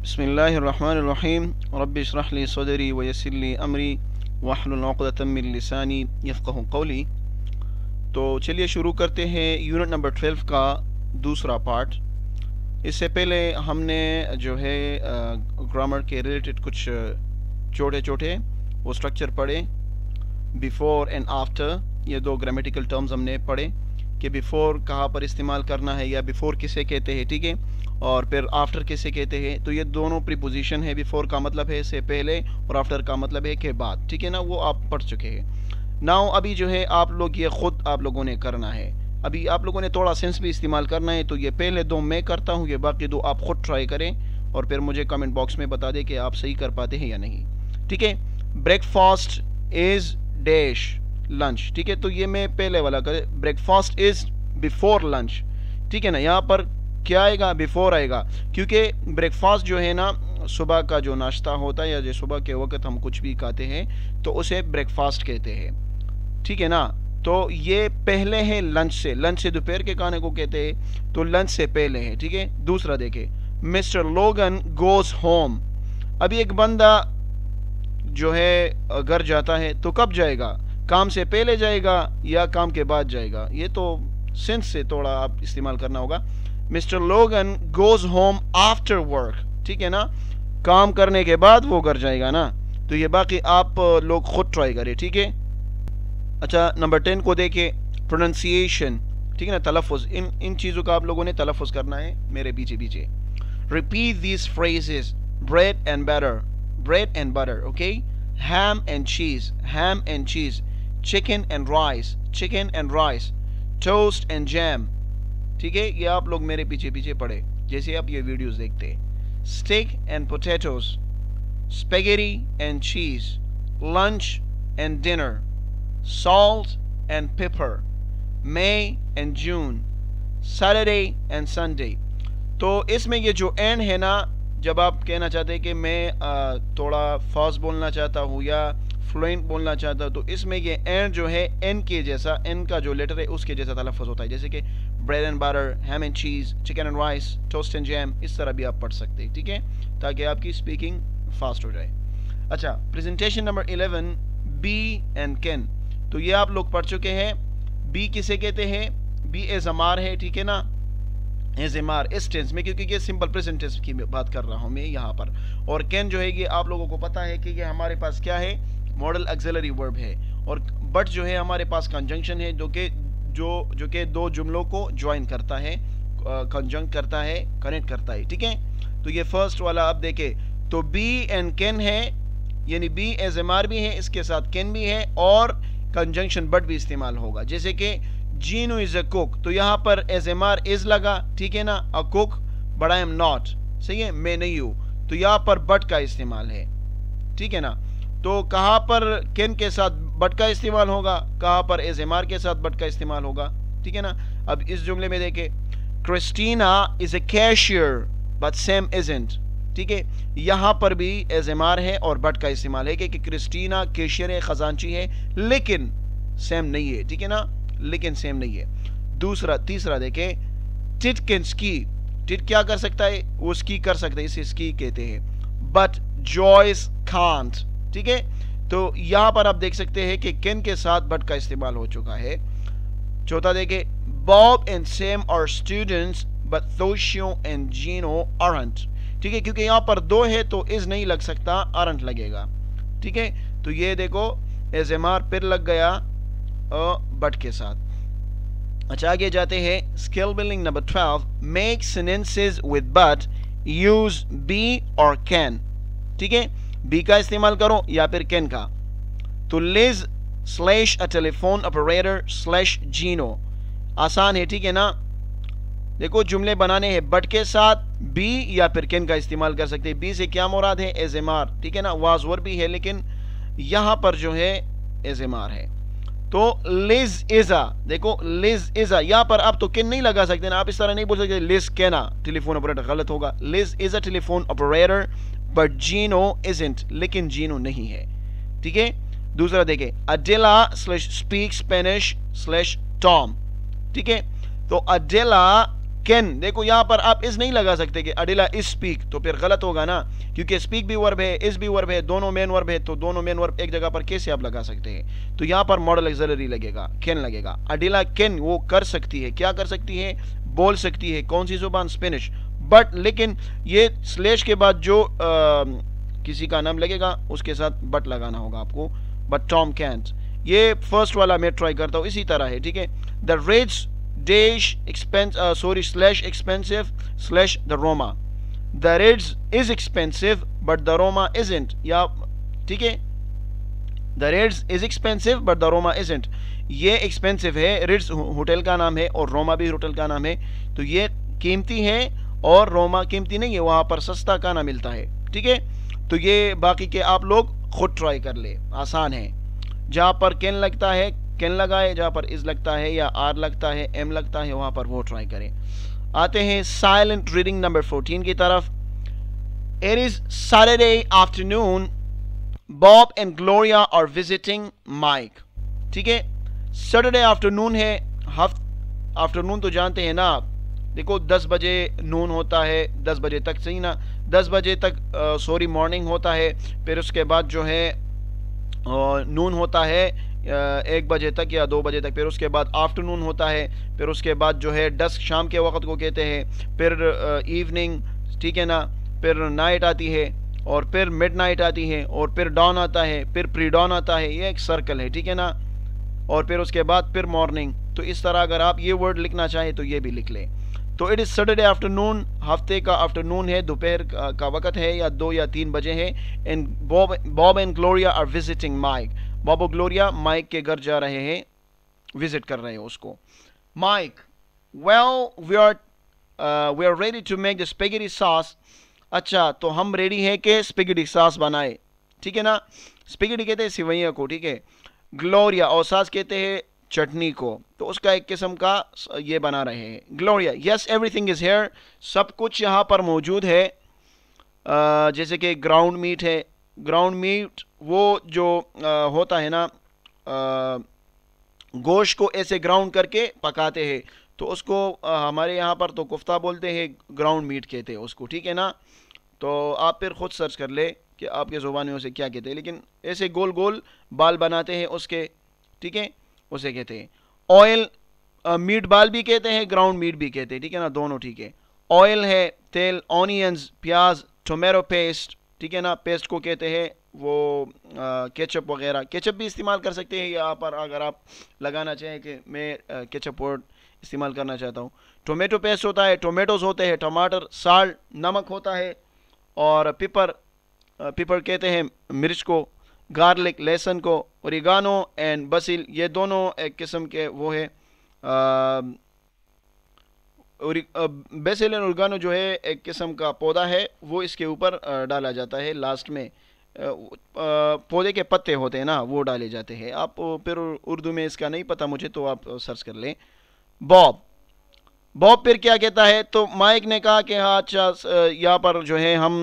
बिस्मिल्लाहिर्रहमानिर्रहीम रब्बि इश्रह ली सदरी व यस्सिर ली अमरी वहलुल उक़दतम मिन लिसानी यफ़क़हू क़ौली। तो चलिए शुरू करते हैं यूनिट नंबर 12 का दूसरा पार्ट। इससे पहले हमने जो है ग्रामर के रिलेटेड कुछ छोटे छोटे वो स्ट्रक्चर पढ़े। बिफोर एंड आफ्टर, ये दो ग्रामेटिकल टर्म्स हमने पढ़े कि बिफोर कहाँ पर इस्तेमाल करना है या बिफोर किसे कहते हैं, ठीक है, और फिर आफ्टर किसे कहते हैं। तो ये दोनों प्रीपोजिशन है। बिफोर का मतलब है से पहले और आफ्टर का मतलब है के बाद, ठीक है ना, वो आप पढ़ चुके हैं। नाउ अभी जो है आप लोग ये खुद आप लोगों ने करना है। अभी आप लोगों ने थोड़ा सेंस भी इस्तेमाल करना है। तो ये पहले दो मैं करता हूँ, ये बाकी दो आप खुद ट्राई करें और फिर मुझे कमेंट बॉक्स में बता दें कि आप सही कर पाते हैं या नहीं, ठीक है। ब्रेकफास्ट इज डैश लंच, ठीक है। तो ये मैं पहले वाला करे, ब्रेकफास्ट इज बिफोर लंच, ठीक है ना। यहाँ पर क्या आएगा, बिफोर आएगा, क्योंकि ब्रेकफास्ट जो है ना सुबह का जो नाश्ता होता है या जो सुबह के वक्त हम कुछ भी खाते हैं तो उसे ब्रेकफास्ट कहते हैं, ठीक है ना। तो ये पहले है लंच से, लंच से दोपहर के खाने को कहते हैं, तो लंच से पहले है, ठीक है। दूसरा देखे, मिस्टर लोगन गोज होम। अभी एक बंदा जो है घर जाता है तो कब जाएगा, काम से पहले जाएगा या काम के बाद जाएगा। ये तो सेंस से थोड़ा आप इस्तेमाल करना होगा। मिस्टर लोगन गोज होम आफ्टर वर्क, ठीक है ना, काम करने के बाद वो घर जाएगा ना। तो ये बाकी आप लोग खुद ट्राई करें, ठीक है। अच्छा, नंबर 10 को देखे, प्रोनाउंसिएशन, ठीक है ना, तलफ़ुज़। इन चीज़ों का आप लोगों ने तलफ़ुज़ करना है मेरे पीछे पीछे। Repeat these phrases, bread and butter, bread and butter, okay, ham and cheese, chicken and rice, toast and jam, ठीक है। ये आप लोग मेरे पीछे पीछे पढ़े जैसे आप ये वीडियोस देखते हैं। steak and potatoes, spaghetti and cheese, lunch and dinner, salt and pepper, May and June, Saturday and Sunday। तो इसमें ये जो and है ना, जब आप कहना चाहते हैं कि मैं थोड़ा फास्ट बोलना चाहता हूँ या फ्लुएंट बोलना चाहता हूँ, तो इसमें ये एंड जो है एन के जैसा, एन का जो लेटर है उसके जैसा तलफ़ुज़ होता है। जैसे कि bread and butter, ham and cheese, chicken and rice, toast and jam, इस तरह भी आप पढ़ सकते हैं, ठीक है, ताकि आपकी स्पीकिंग फास्ट हो जाए। अच्छा, presentation number 11, be and can. तो ये आप लोग पढ़ चुके हैं। बी किसे कहते हैं, बी एज अमार है, ठीक है ना, एज एमार इस टेंस में, क्योंकि ये सिंपल प्रेजेंट टेंस की बात कर रहा हूँ मैं यहाँ पर। और कैन जो है ये आप लोगों को पता है कि ये हमारे पास क्या है, मॉडल ऑक्सिलरी वर्ब है। और बट जो है हमारे पास कंजंक्शन है, जो कि दो जुमलों को ज्वाइन करता है, कंजंक्ट करता है, कनेक्ट करता है, ठीक है। तो ये फर्स्ट वाला आप देखे, तो बी एंड कैन है, यानी बी एज एमार भी है, इसके साथ कैन भी है और कंजंक्शन बट भी इस्तेमाल होगा। जैसे कि जीनू इज अ कुक, तो यहाँ पर एज एमार इज लगा, ठीक है ना, a cook, but I am not, सही है, मैं नहीं हूँ, तो यहाँ पर बट का इस्तेमाल है, ठीक है ना। तो कहाँ पर कैन के साथ बट का इस्तेमाल होगा, कहाँ पर एज एमार के साथ बट का इस्तेमाल होगा, ठीक है ना। अब इस जुमले में देखे, Christina is a cashier but Sam isn't, ठीक है, यहाँ पर भी एज एमार है और बट का इस्तेमाल है कि क्रिस्टीना कैशियर है, खजांची है, लेकिन सैम नहीं है, ठीक है ना, लेकिन सेम नहीं है। तीसरा देखे, टिट कैन स्की, टिट क्या कर सकता है, वो स्की कर सकता है, इसे स्की कहते हैं, बट जॉयस कांट, ठीक है। तो यहां पर आप देख सकते हैं कि कैन के साथ बट का इस्तेमाल हो चुका है। चौथा देखे, Bob and Sam are students but Toshio and Gino aren't, ठीक है, क्योंकि यहां पर दो है तो इज नहीं लग सकता, आरंट लगेगा, ठीक है। तो ये देखो एज एमार फिर लग गया बट के साथ। अच्छा, आगे जाते हैं, skill building number 12, make sentences with but, use be और कैन, ठीक है, बी का इस्तेमाल करो या फिर कैन का। तो Liz slash a telephone operator slash Gino, आसान है, ठीक है ना। देखो जुमले बनाने हैं बट के साथ, बी या फिर कैन का इस्तेमाल कर सकते हैं। बी से क्या मुराद है, एज एमार, ठीक है ना, वाज वर्ब भी है लेकिन यहां पर जो है एज एमार है। तो लिज इजा, देखो लिज इजा, यहां पर आप तो कैन नहीं लगा सकते ना, आप इस तरह नहीं बोल सकते लिज कैना टेलीफोन ऑपरेटर, गलत होगा। Liz is a telephone operator but Gino isn't, लेकिन जीनो नहीं है, ठीक है। दूसरा देखे, Adela slash speak Spanish slash Tom, ठीक है। तो अडेला कैन, देखो यहाँ पर आप इस नहीं लगा सकते कि अडिला इज स्पीक, तो फिर गलत होगा ना, क्योंकि स्पीक भी वर्ब है, इस भी वर्ब है, दोनों मेन वर्ब है, तो दोनों मेन वर्ब एक जगह पर कैसे आप लगा सकते हैं? तो यहाँ पर मॉडल एक्सिलरी लगेगा, कैन लगेगा। अडिला कैन, वो कर सकती है, क्या कर सकती है? बोल सकती है। कौन सी जुबान? स्पेनिश। बट लेकिन ये स्लैश के बाद जो किसी का नाम लगेगा उसके साथ बट लगाना होगा आपको। बट टॉम कैंट, ये फर्स्ट वाला मैं ट्राई करता हूँ, इसी तरह है, ठीक है। The rates dash expense slash expensive slash the Roma, the rates is expensive but the Roma isn't, या ठीक है, the rates is expensive but the Roma isn't, ये एक्सपेंसिव है, रिट्स होटल का नाम है और रोमा भी होटल का नाम है, तो ये कीमती है और रोमा कीमती नहीं है, वहां पर सस्ता खाना मिलता है, ठीक है। तो ये बाकी के आप लोग खुद ट्राई कर ले, आसान है। जहां पर कैन लगता है कैन लगाए, जहां पर इज लगता है या आर लगता है, एम लगता है, वहां पर वो ट्राई करें। आते हैं साइलेंट रीडिंग नंबर 14 की तरफ। It is Saturday afternoon, Bob and Gloria are visiting Mike, ठीक है। सैटरडे आफ्टरनून है, आफ्टरनून तो जानते हैं ना आप, देखो 10 बजे नून होता है, 10 बजे तक, सही ना, 10 बजे तक सॉरी मॉर्निंग होता है, फिर उसके बाद जो है नून होता है 1 बजे तक या 2 बजे तक, फिर उसके बाद आफ्टरनून होता है, फिर उसके बाद जो है डस्क शाम के वक्त को कहते हैं, फिर इवनिंग, ठीक है ना, फिर नाइट आती है, और फिर मिड नाइट आती है, और फिर डॉन आता है, फिर प्री डॉन आता है, ये एक सर्कल है, ठीक है ना, और फिर उसके बाद फिर मॉर्निंग। तो इस तरह अगर आप ये वर्ड लिखना चाहें तो ये भी लिख लें। तो इट इज सैटरडे आफ्टरनून, हफ्ते का आफ्टरनून है, दोपहर का वक्त है, या 2 या 3 बजे है। And Bob and Gloria are visiting Mike, Bob और ग्लोरिया माइक के घर जा रहे हैं, विजिट कर रहे हैं उसको। Mike, well we are ready to make the spaghetti sauce, अच्छा तो हम रेडी हैं कि स्पेगेटी सॉस बनाए, ठीक है ना, स्पेगेटी कहते हैं सिवैया को, ठीक है। ग्लोरिया, और सॉस कहते हैं चटनी को, तो उसका एक किस्म का ये बना रहे हैं। Gloria, yes everything is here, सब कुछ यहाँ पर मौजूद है, जैसे कि ग्राउंड मीट है, ग्राउंड मीट वो जो होता है ना, गोश्त को ऐसे ग्राउंड करके पकाते हैं, तो उसको हमारे यहाँ पर तो कुफ्ता बोलते हैं, ग्राउंड मीट कहते हैं उसको, ठीक है ना। तो आप फिर खुद सर्च कर ले कि आपके ज़ुबान में उसे क्या कहते हैं, लेकिन ऐसे गोल गोल बाल बनाते हैं उसके, ठीक है, उसे कहते हैं। ऑयल, मीट बाल भी कहते हैं, ग्राउंड मीट भी कहते हैं, ठीक है ना, दोनों ठीक है। ऑयल है, तेल, ऑनियंस, प्याज, टोमेटो पेस्ट, ठीक है ना, पेस्ट को कहते हैं वो केचप वगैरह, केचप भी इस्तेमाल कर सकते हैं यहाँ पर अगर आप लगाना चाहें कि मैं केचप वर्ड इस्तेमाल करना चाहता हूँ। टोमेटो पेस्ट होता है, टोमेटोज़ होते हैं, टमाटर, साल्ट, नमक होता है, और पिपर, पिपर कहते हैं मिर्च को, गार्लिक, लहसुन को, ओरिगानो एंड बसिल, ये दोनों एक किस्म के वो है, बेसिल एंड ओरिगानो जो है एक किस्म का पौधा है, वो इसके ऊपर डाला जाता है लास्ट में, पौधे के पत्ते होते हैं ना, वो डाले जाते हैं। आप फिर उर्दू में इसका नहीं पता मुझे, तो आप सर्च कर लें। बॉब, बॉब फिर क्या कहता है, तो माइक ने कहा कि हाँ अच्छा यहाँ पर जो है हम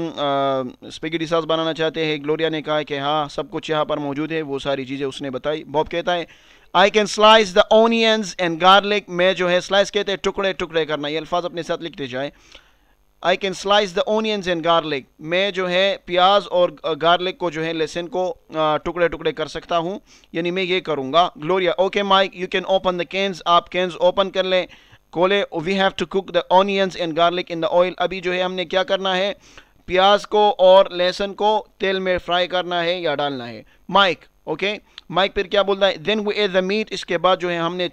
स्पेगेटी सॉस बनाना चाहते हैं। ग्लोरिया ने कहा कि हाँ सब कुछ यहाँ पर मौजूद है, वो सारी चीज़ें उसने बताई। बॉब कहता है I can slice the onions and garlic, मैं जो है स्लाइस कहते हैं टुकड़े टुकड़े करना, ये अल्फाज अपने साथ लिखते जाए। I can slice the onions and garlic, मैं जो है प्याज और गार्लिक को जो है लहसुन को टुकड़े टुकड़े कर सकता हूँ, यानी मैं ये करूँगा। Gloria, okay Mike you can open the cans, आप कैन्स ओपन कर लें। Cole, we have to cook the onions and garlic in the oil, अभी जो है हमने क्या करना है, प्याज को और लहसुन को तेल में फ्राई करना है या डालना है। माइक, ओके, माइक फिर क्या बोलता है, then we add the meat, इसके बाद जो है हमने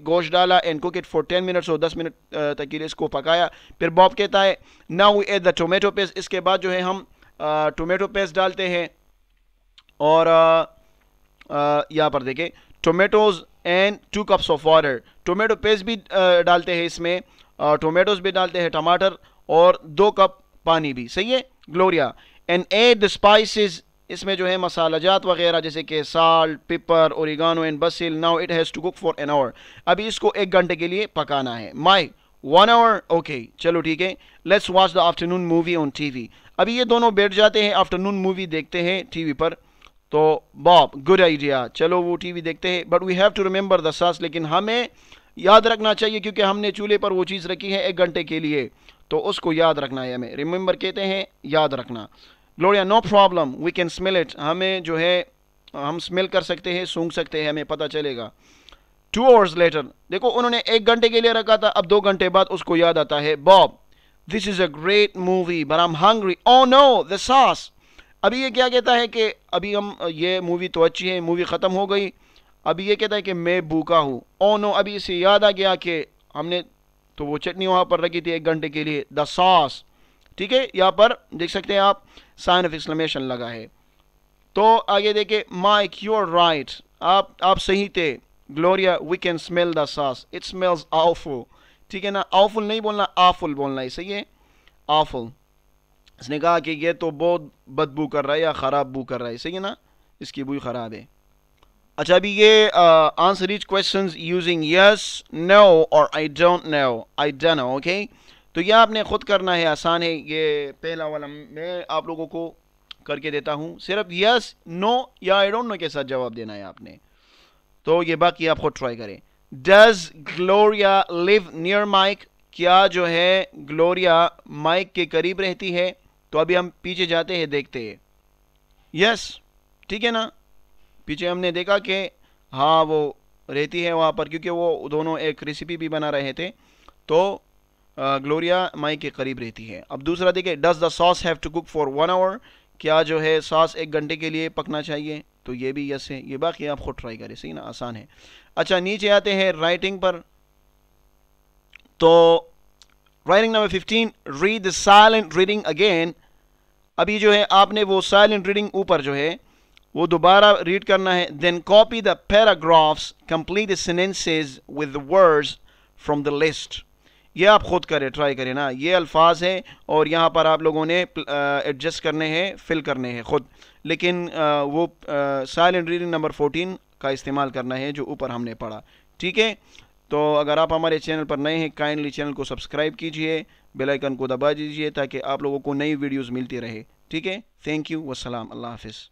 गोश्त डाला and cook it for 10 minutes, और 10 मिनट तक के लिए इसको पकाया। फिर बॉब कहता है now we add the tomato paste, इसके बाद जो है हम टोमेटो पेस्ट डालते हैं, और यहाँ पर देखें tomatoes and 2 cups of water, tomato paste भी डालते हैं इसमें, टोमेटोज भी डालते हैं, टमाटर, और 2 कप पानी भी, सही है। Gloria, and add the spices, इसमें जो है मसाला जात वगैरह जैसे कि salt, pepper, oregano and basil. Now it has to cook for an hour, अभी इसको 1 घंटे के लिए पकाना है। माइक, 1 आवर, ओके चलो ठीक है। Let's watch the afternoon movie on TV, अभी ये दोनों बैठ जाते हैं, आफ्टरनून मूवी देखते हैं टीवी पर। तो बॉब, गुड आइडिया, चलो वो टीवी देखते हैं, but we have to remember the sauce, लेकिन हमें याद रखना चाहिए क्योंकि हमने चूल्हे पर वो चीज़ रखी है 1 घंटे के लिए, तो उसको याद रखना है हमें। रिमेंबर कहते हैं याद रखना। Gloria no problem, we can smell it, हमें जो है हम स्मेल कर सकते हैं, सूंघ सकते हैं, हमें पता चलेगा। 2 hours later, देखो उन्होंने 1 घंटे के लिए रखा था, अब 2 घंटे बाद उसको याद आता है, Bob this is a great movie but I am hungry, oh know the sauce. अभी ये क्या कहता है कि अभी हम ये मूवी तो अच्छी है, मूवी ख़त्म हो गई, अभी ये कहता है कि मैं भूखा हूँ, ओह नो, अभी इसे याद आ गया कि हमने तो वो चटनी वहाँ पर रखी थी 1 घंटे के लिए, द सॉस। ठीक है, यहाँ पर देख सकते हैं आप साइन ऑफ एक्सक्लेमेशन लगा है। तो आगे देखे, माइक यू आर राइट, आप सही थे। Gloria we can smell the sauce, it smells awful. ठीक है ना, आवफुल नहीं बोलना, आवफुल बोलना है, सही है, आवफुल। इसने कहा कि ये तो बहुत बदबू कर रहा है या ख़राब बू कर रहा है, सही है ना, इसकी बू ख़राब है। अच्छा, अभी ये answer each questions using yes, no और I don't know, I don't know. Okay, तो यह आपने खुद करना है, आसान है। ये पहला वाला मैं आप लोगों को करके देता हूँ, सिर्फ यस, नो या आई डोंट नो के साथ जवाब देना है आपने, तो ये बाकी आप खुद ट्राई करें। Does Gloria live near Mike, क्या जो है ग्लोरिया माइक के करीब रहती है? तो अभी हम पीछे जाते हैं, देखते हैं। यस, ठीक है ना, पीछे हमने देखा कि हाँ वो रहती है वहाँ पर, क्योंकि वो दोनों एक रेसिपी भी बना रहे थे, तो ग्लोरिया माइक के करीब रहती है। अब दूसरा देखिए, does the sauce have to cook for 1 hour, क्या जो है सॉस 1 घंटे के लिए पकना चाहिए? तो ये भी यस है। ये बाकी आप खुद ट्राई करें, सही ना, आसान है। अच्छा, नीचे आते हैं राइटिंग पर, तो writing number 15, read the silent reading again. अभी जो है आपने वो साइलेंट रीडिंग ऊपर जो है वो दोबारा रीड करना है। Then copy the paragraphs, complete the sentences with the words from the list. ये आप खुद करें, ट्राई करें ना, ये अल्फाज हैं और यहाँ पर आप लोगों ने एडजस्ट करने हैं, फिल करने हैं खुद, लेकिन वो साइलेंट रीडिंग नंबर 14 का इस्तेमाल करना है जो ऊपर हमने पढ़ा। ठीक है, तो अगर आप हमारे चैनल पर नए हैं, काइंडली चैनल को सब्सक्राइब कीजिए, बेल आइकन को दबा दीजिए ताकि आप लोगों को नई वीडियोज़ मिलती रहे। ठीक है, थैंक यू, वस्सलाम, अल्लाह हाफिज़।